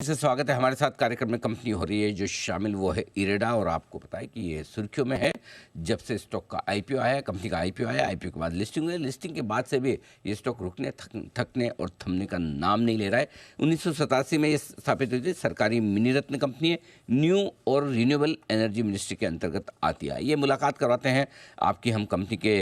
से स्वागत है। हमारे साथ कार्यक्रम में कंपनी हो रही है जो शामिल वो है इरेडा, और आपको पता है कि ये सुर्खियों में है जब से स्टॉक का आईपीओ आया है। कंपनी का आईपीओ आया, आईपीओ के बाद लिस्टिंग हुई, लिस्टिंग के बाद से भी ये स्टॉक रुकने थकने और थमने का नाम नहीं ले रहा है। 1987 में ये स्थापित हुई थी, सरकारी मिनी रत्न कंपनी है, न्यू और रिन्यूएबल एनर्जी मिनिस्ट्री के अंतर्गत आती है। ये मुलाकात करवाते हैं आपकी हम कंपनी के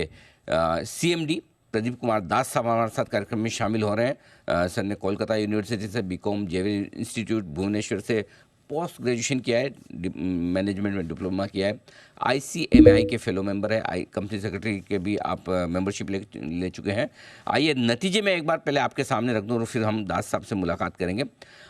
CMD प्रदीप कुमार दास साहब हमारे साथ कार्यक्रम में शामिल हो रहे हैं। सर ने कोलकाता यूनिवर्सिटी से बीकॉम, जेवियर इंस्टीट्यूट भुवनेश्वर से पोस्ट ग्रेजुएशन किया है, मैनेजमेंट में डिप्लोमा किया है, ICMAI के फेलो मेंबर है, कंपनी सेक्रेटरी के भी आप मेंबरशिप ले चुके हैं। आइए नतीजे में एक बार पहले आपके सामने रख दूँ और फिर हम दास साहब से मुलाकात करेंगे।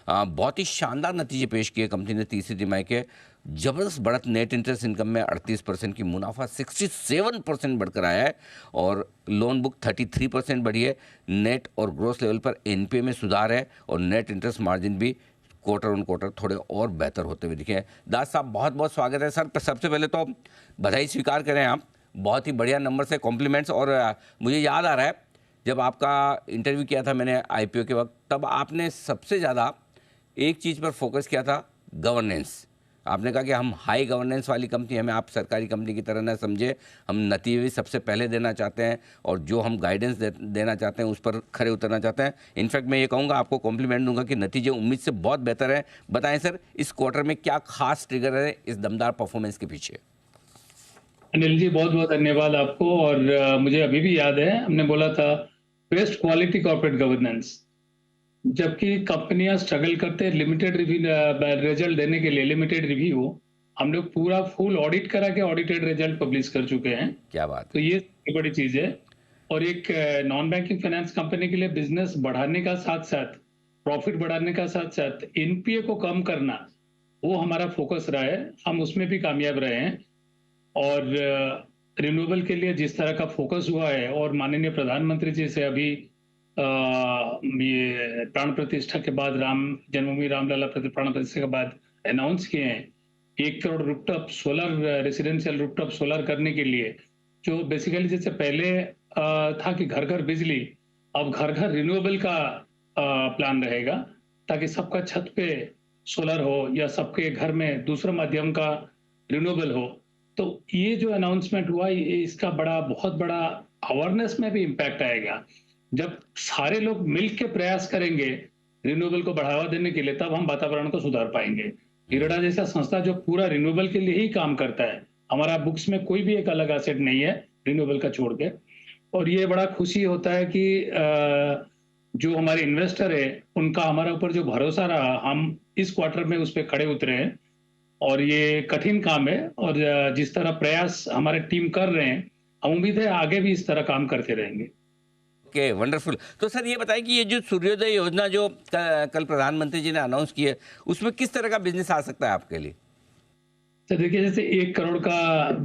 बहुत ही शानदार नतीजे पेश किए कंपनी ने तीसरी तिमाही के। ज़बरदस्त बढ़त नेट इंटरेस्ट इनकम में 38% की, मुनाफा 67% बढ़कर आया है और लोन बुक 33% बढ़ी है। नेट और ग्रोस लेवल पर NPA में सुधार है और नेट इंटरेस्ट मार्जिन भी क्वार्टर ऑन क्वार्टर थोड़े और बेहतर होते हुए दिखे हैं। दास साहब बहुत बहुत स्वागत है सर। सबसे पहले तो बधाई स्वीकार करें आप, बहुत ही बढ़िया नंबर से कॉम्प्लीमेंट्स। और मुझे याद आ रहा है जब आपका इंटरव्यू किया था मैंने IPO के वक्त, तब आपने सबसे ज़्यादा एक चीज़ पर फोकस किया था, गवर्नेंस। आपने कहा कि हम हाई गवर्नेंस वाली कंपनी, हमें आप सरकारी कंपनी की तरह ना समझे, हम नतीजे भी सबसे पहले देना चाहते हैं और जो हम गाइडेंस देना चाहते हैं उस पर खरे उतरना चाहते हैं। इनफैक्ट मैं ये कहूँगा, आपको कॉम्प्लीमेंट दूंगा कि नतीजे उम्मीद से बहुत बेहतर हैं। बताएं सर, इस क्वार्टर में क्या खास ट्रिगर है इस दमदार परफॉर्मेंस के पीछे? अनिल जी, बहुत बहुत धन्यवाद आपको। और मुझे अभी भी याद है, हमने बोला था बेस्ट क्वालिटी कॉर्पोरेट गवर्नेंस। जबकि कंपनियां स्ट्रगल करते हैं लिमिटेड रिजल्ट देने के लिए, लिमिटेड रिव्यू, हम लोग पूरा फुल ऑडिट करा के ऑडिटेड रिजल्ट पब्लिश कर चुके हैं। क्या बात तो है। ये बड़ी चीज है। और एक नॉन बैंकिंग फाइनेंस कंपनी के लिए बिजनेस बढ़ाने का साथ साथ, प्रॉफिट बढ़ाने का साथ साथ NPA को कम करना, वो हमारा फोकस रहा है। हम उसमें भी कामयाब रहे हैं। और रिन्यूएबल के लिए जिस तरह का फोकस हुआ है, और माननीय प्रधानमंत्री जी से अभी ये प्राण प्रतिष्ठा के बाद, राम जन्मभूमि रामलला प्राण प्रतिष्ठा के बाद अनाउंस किए हैं 1 crore rooftop solar, residential rooftop solar करने के लिए। जो बेसिकली जैसे पहले था कि घर घर बिजली, अब घर घर रिन्यूएबल का प्लान रहेगा, ताकि सबका छत पे सोलर हो या सबके घर में दूसरा माध्यम का रिन्यूएबल हो। तो ये जो अनाउंसमेंट हुआ, इसका बहुत बड़ा अवेयरनेस में भी इम्पैक्ट आएगा। जब सारे लोग मिलकर प्रयास करेंगे रिन्यूएबल को बढ़ावा देने के लिए, तब हम वातावरण को सुधार पाएंगे। इरेडा जैसा संस्था जो पूरा रिन्यूएबल के लिए ही काम करता है, हमारा बुक्स में कोई भी एक अलग एसेट नहीं है रिन्यूएबल का छोड़ के। और ये बड़ा खुशी होता है कि जो हमारे इन्वेस्टर है उनका हमारे ऊपर जो भरोसा रहा, हम इस क्वार्टर में उस पर खड़े उतरे हैं। और ये कठिन काम है, और जिस तरह प्रयास हमारे टीम कर रहे हैं, हम उम्मीद है आगे भी इस तरह काम करते रहेंगे। Okay, wonderful. तो सर ये बताएं कि ये जो सूर्योदय योजना जो कल प्रधानमंत्री जी ने अनाउंस की है, उसमें किस तरह का बिजनेस आ सकता है आपके लिए? तो देखिए, जैसे 1 करोड़ का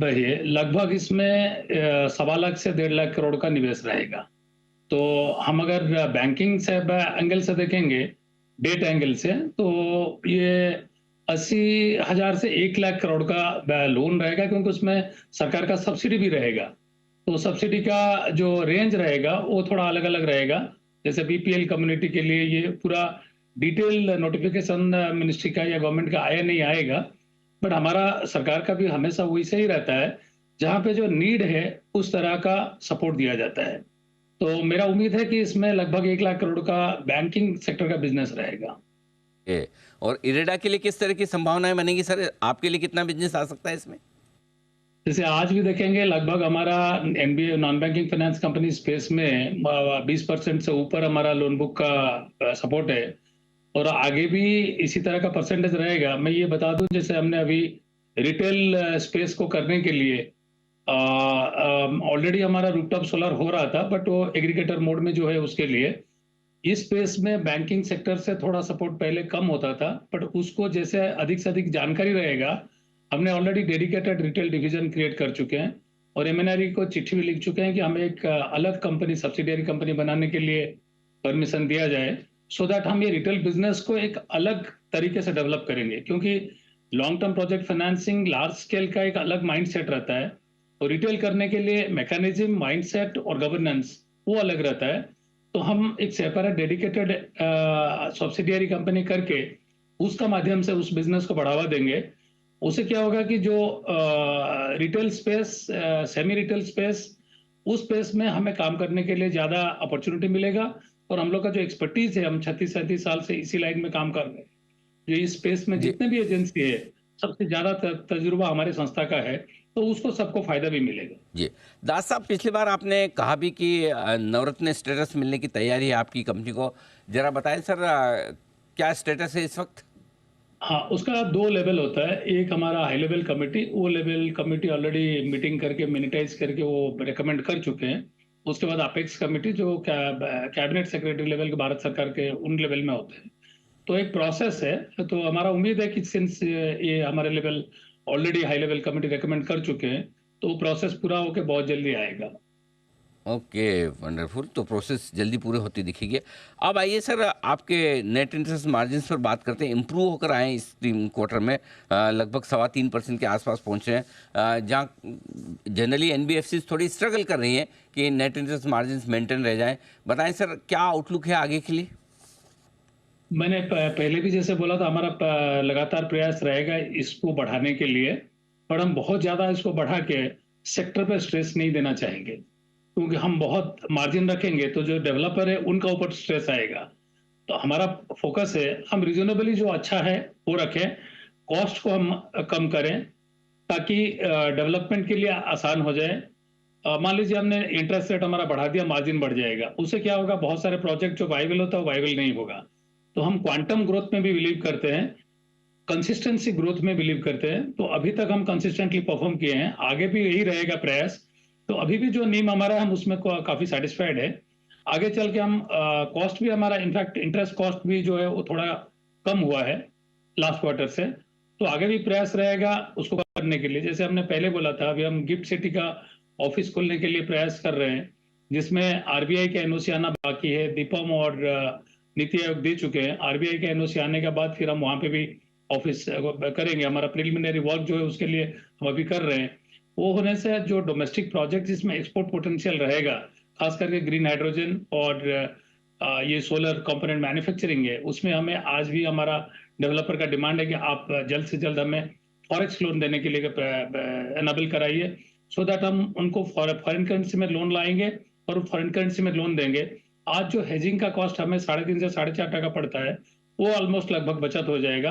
है, लगभग इसमें 1.25 लाख से 1.5 करोड़ का निवेश रहेगा। तो हम अगर बैंकिंग से एंगल से देखेंगे, डेट एंगल से, तो ये 80,000 से 1 लाख करोड़ का लोन रहेगा, क्योंकि उसमें सरकार का सब्सिडी भी रहेगा। तो सब्सिडी का जो रेंज रहेगा वो थोड़ा अलग अलग रहेगा। जैसे BPL कम्युनिटी के लिए ये पूरा डिटेल नोटिफिकेशन मिनिस्ट्री का या गवर्नमेंट का आया नहीं आएगा, बट हमारा सरकार का भी हमेशा वैसे ही रहता है, जहां पे जो नीड है उस तरह का सपोर्ट दिया जाता है। तो मेरा उम्मीद है कि इसमें लगभग 1 लाख करोड़ का बैंकिंग सेक्टर का बिजनेस रहेगा। और इरेडा के लिए किस तरह की संभावनाएं बनेगी सर? आपके लिए कितना बिजनेस आ सकता है इसमें? जैसे आज भी देखेंगे, लगभग हमारा NBA, non banking finance company space में 20% से ऊपर हमारा लोन बुक का सपोर्ट है। और आगे भी इसी तरह का परसेंटेज रहेगा। मैं ये बता दूं, जैसे हमने अभी रिटेल स्पेस को करने के लिए ऑलरेडी हमारा रूफटॉप सोलर हो रहा था, बट वो एग्रीगेटर मोड में जो है उसके लिए इस स्पेस में बैंकिंग सेक्टर से थोड़ा सपोर्ट पहले कम होता था, बट उसको जैसे अधिक से अधिक जानकारी रहेगा, हमने already dedicated retail division create कर चुके हैं। और MNRE को चिट्ठी भी लिख चुके हैं कि हमें एक अलग कंपनी, सब्सिडियरी कंपनी बनाने के लिए परमिशन दिया जाए, सो दैट हम ये रिटेल बिजनेस को एक अलग तरीके से डेवलप करेंगे। क्योंकि long term project financing large scale का एक अलग माइंडसेट रहता है, और रिटेल करने के लिए मैकेनिज्म, माइंडसेट और गवर्नेंस वो अलग रहता है। तो हम एक सेपरेट डेडिकेटेड सब्सिडियरी कंपनी करके उसका माध्यम से उस बिजनेस को बढ़ावा देंगे। उससे क्या होगा कि जो retail space, semi retail space, उस स्पेस में हमें काम करने के लिए ज़्यादा अपॉर्चुनिटी मिलेगा और हम लोग का जो एक्सपर्टीज है, हम 36-37 साल से इसी लाइन में काम कर रहे हैं। जो इस स्पेस में जी। जितने भी एजेंसी है, सबसे ज़्यादा तजुर्बा हमारे संस्था का है, तो उसको सबको फ़ायदा भी मिलेगा। जी। दास साहब, पिछली बार आपने कहा भी कि नवरत्न स्टेटस मिलने की तैयारी है आपकी कंपनी को। ज़रा बताएँ सर, क्या स्टेटस है इस वक़्त? हाँ, उसका 2 लेवल होता है। एक हमारा हाई लेवल कमिटी, वो लेवल कमिटी ऑलरेडी मीटिंग करके मिनिटाइज़ करके वो रिकमेंड कर चुके हैं। उसके बाद अपेक्स कमिटी जो कैबिनेट सेक्रेटरी लेवल के भारत सरकार के उन लेवल में होते हैं। तो एक प्रोसेस है, तो हमारा उम्मीद है कि सिंस ये हमारे level already high level committee recommend कर चुके हैं, तो वो प्रोसेस पूरा होके बहुत जल्दी आएगा। Okay, wonderful. तो प्रोसेस जल्दी पूरे होती दिखेगी। अब आइए सर, आपके नेट इंटरेस्ट मार्जिन्स पर बात करते हैं। इम्प्रूव होकर आए हैं इस 3 क्वार्टर में, लगभग 3.25% के आसपास पहुंचे हैं, जहाँ जनरली एनबीएफसीज थोड़ी स्ट्रगल कर रही हैं कि नेट इंटरेस्ट मार्जिन्स मेंटेन रह जाएं। बताएं सर, क्या आउटलुक है आगे के लिए? मैंने पहले भी जैसे बोला था, हमारा लगातार प्रयास रहेगा इसको बढ़ाने के लिए, पर हम बहुत ज़्यादा इसको बढ़ा के सेक्टर पे स्ट्रेस नहीं देना चाहेंगे, क्योंकि हम बहुत मार्जिन रखेंगे तो जो डेवलपर है उनका ऊपर स्ट्रेस आएगा। तो हमारा फोकस है हम रीजनेबली जो अच्छा है वो रखें, कॉस्ट को हम कम करें, ताकि डेवलपमेंट के लिए आसान हो जाए। मान लीजिए हमने इंटरेस्ट रेट हमारा बढ़ा दिया, मार्जिन बढ़ जाएगा, उससे क्या होगा, बहुत सारे प्रोजेक्ट जो वाइबल होता है वो वाइबल नहीं होगा। तो हम क्वांटम ग्रोथ में भी बिलीव करते हैं, कंसिस्टेंसी ग्रोथ में बिलीव करते हैं। तो अभी तक हम कंसिस्टेंटली परफॉर्म किए हैं, आगे भी यही रहेगा प्रयास। तो अभी भी जो नीम हमारा है, हम उसमें काफी सेटिस्फाइड है। आगे चल के हम कॉस्ट भी हमारा, इनफैक्ट इंटरेस्ट कॉस्ट भी जो है वो थोड़ा कम हुआ है लास्ट क्वार्टर से। तो आगे भी प्रयास रहेगा उसको करने के लिए। जैसे हमने पहले बोला था, अभी हम गिफ्ट सिटी का ऑफिस खोलने के लिए प्रयास कर रहे हैं, जिसमें आरबीआई का एनओसी आना बाकी है। दीपम और नीति आयोग दे चुके हैं। आरबीआई का एनओसी आने के बाद फिर हम वहां पे भी ऑफिस करेंगे। हमारा प्रिलिमिनरी वर्क जो है उसके लिए हम अभी कर रहे हैं। वो होने से जो डोमेस्टिक प्रोजेक्ट जिसमें एक्सपोर्ट पोटेंशियल रहेगा, खास करके ग्रीन हाइड्रोजन और ये सोलर कंपोनेंट मैन्युफैक्चरिंग है, उसमें हमें आज भी हमारा डेवलपर का डिमांड है कि आप जल्द से जल्द हमें फॉरेक्स लोन देने के लिए एनाबल कराइए, सो दैट हम उनको फॉरेन करेंसी में लोन लाएंगे और फॉरेन करेंसी में लोन देंगे। आज जो हेजिंग का कॉस्ट हमें 3.5 से 4.5% पड़ता है, वो ऑलमोस्ट लगभग बचत हो जाएगा।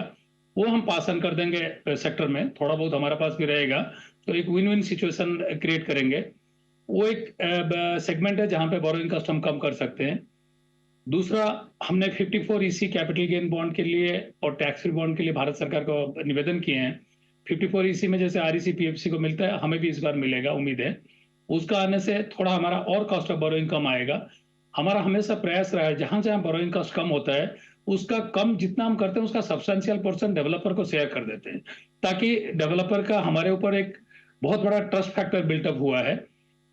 वो हम पास ऑन कर देंगे सेक्टर में, थोड़ा बहुत हमारे पास भी रहेगा, तो एक विन विन सिचुएशन क्रिएट करेंगे। वो एक सेगमेंट है जहां पे बोरोइंग कॉस्ट हम कम कर सकते हैं। दूसरा, हमने 54 ईसी कैपिटल गेन बॉन्ड के लिए और टैक्स फ्री बॉन्ड के लिए भारत सरकार को निवेदन किए हैं। 54 ईसी में जैसे आरईसी पीएफसी को मिलता है, हमें भी इस बार मिलेगा, उम्मीद है। उसका आने से थोड़ा हमारा और कॉस्ट ऑफ बोरोइंग कम आएगा। हमारा हमेशा प्रयास रहा है जहां जहां बोरोइंग कॉस्ट कम होता है, उसका कम जितना हम करते हैं उसका सब्सटेंशियल पोर्शन डेवलपर को शेयर कर देते हैं, ताकि डेवलपर का हमारे ऊपर एक बहुत बड़ा ट्रस्ट फैक्टर बिल्टअप हुआ है।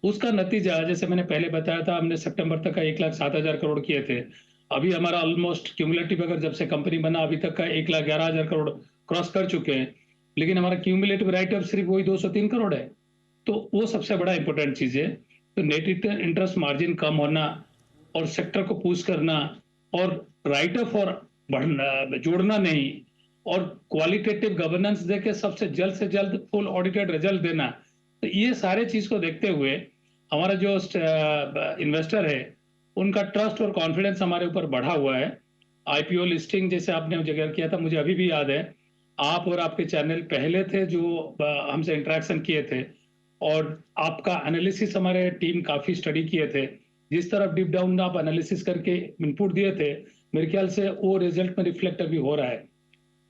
उसका नतीजा, जैसे मैंने पहले बताया था, हमने सितंबर तक का 1,07,000 करोड़ किए थे। अभी हमारा ऑलमोस्ट क्यूमुलेटिव अगर जब से कंपनी बना अभी तक का 1,11,000 करोड़ क्रॉस कर चुके हैं, लेकिन हमारा क्यूमुलेटिव राइट ऑफ सिर्फ वही 203 करोड़ है। तो वो सबसे बड़ा इंपॉर्टेंट चीज है। तो नेट इंटरेस्ट मार्जिन कम होना और सेक्टर को पुश करना और राइट ऑफ और बढ़ना, जोड़ना नहीं, और क्वालिटेटिव गवर्नेंस देके सबसे जल्द से जल्द फुल ऑडिटेड रिजल्ट देना, तो ये सारे चीज को देखते हुए हमारा जो इन्वेस्टर है उनका ट्रस्ट और कॉन्फिडेंस हमारे ऊपर बढ़ा हुआ है। आईपीओ लिस्टिंग जैसे आपने जिक्र किया था, मुझे अभी भी याद है, आप और आपके चैनल पहले थे जो हमसे इंटरेक्शन किए थे, और आपका एनालिसिस हमारे टीम काफी स्टडी किए थे। जिस तरफ डीप डाउन आप एनालिसिस करके इनपुट दिए थे, मेरे ख्याल से वो रिजल्ट में रिफ्लेक्ट अभी हो रहा है।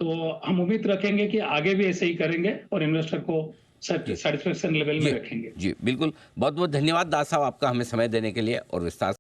तो हम उम्मीद रखेंगे कि आगे भी ऐसे ही करेंगे और इन्वेस्टर को जी सेटिस्फेक्शन लेवल में जी रखेंगे। जी, बिल्कुल। बहुत बहुत धन्यवाद दास साहब, आपका हमें समय देने के लिए और विस्तार